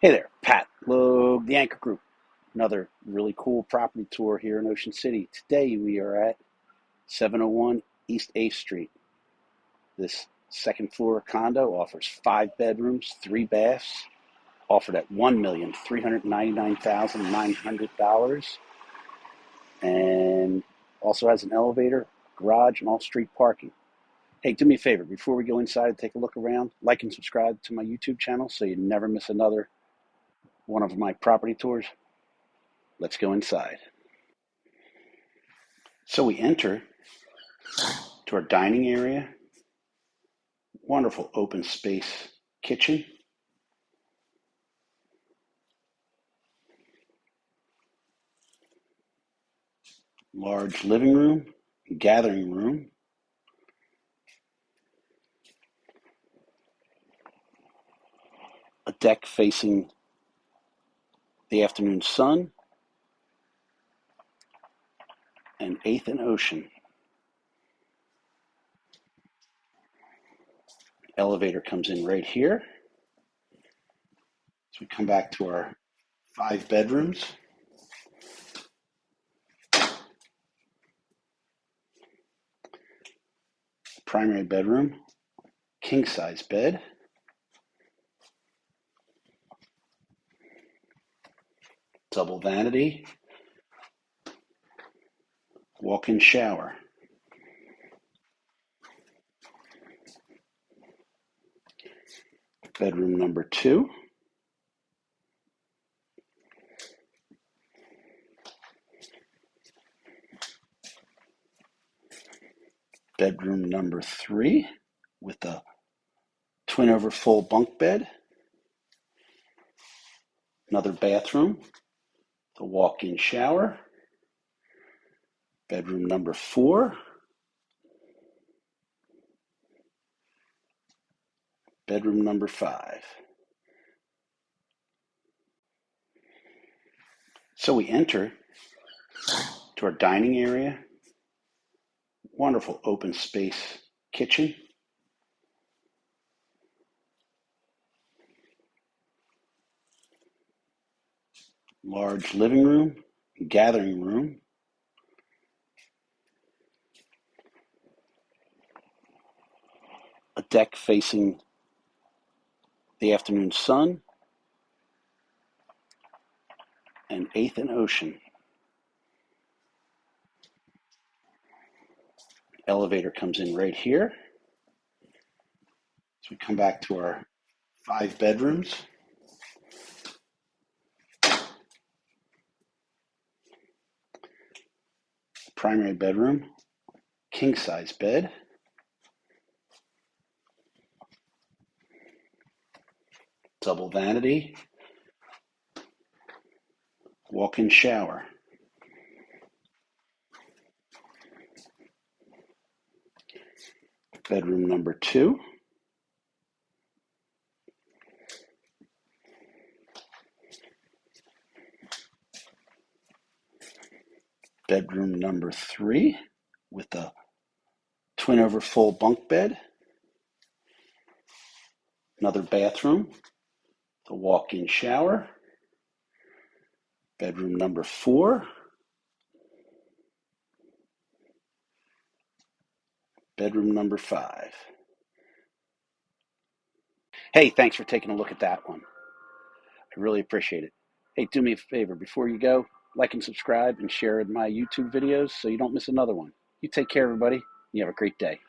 Hey there, Pat, Logue, the Anchor Group. Another really cool property tour here in Ocean City. Today we are at 701 East 8th Street. This second floor condo offers 5 bedrooms, 3 baths, offered at $1,399,900, and also has an elevator, garage, and all-street parking. Hey, do me a favor, before we go inside and take a look around, like and subscribe to my YouTube channel so you never miss another one of my property tours. Let's go inside. So we enter to our dining area, wonderful open space kitchen, large living room, gathering room, a deck facing the afternoon sun, and 8th and Ocean. Elevator comes in right here. So we come back to our 5 bedrooms. Primary bedroom, king size bed, double vanity, walk-in shower. Bedroom number 2, bedroom number 3 with a twin over full bunk bed, another bathroom, the walk-in shower, bedroom number 4, bedroom number 5. So we enter to our dining area, wonderful open space kitchen, large living room, gathering room, a deck facing the afternoon sun, and 8th and Ocean. Elevator comes in right here. So we come back to our 5 bedrooms. Primary bedroom, king size bed, double vanity, walk-in shower. Bedroom number 2, bedroom number 3 with a twin over full bunk bed, another bathroom, the walk-in shower, bedroom number 4, bedroom number 5. Hey, thanks for taking a look at that one. I really appreciate it. Hey, do me a favor before you go, like and subscribe and share my YouTube videos so you don't miss another one. You take care, everybody. You have a great day.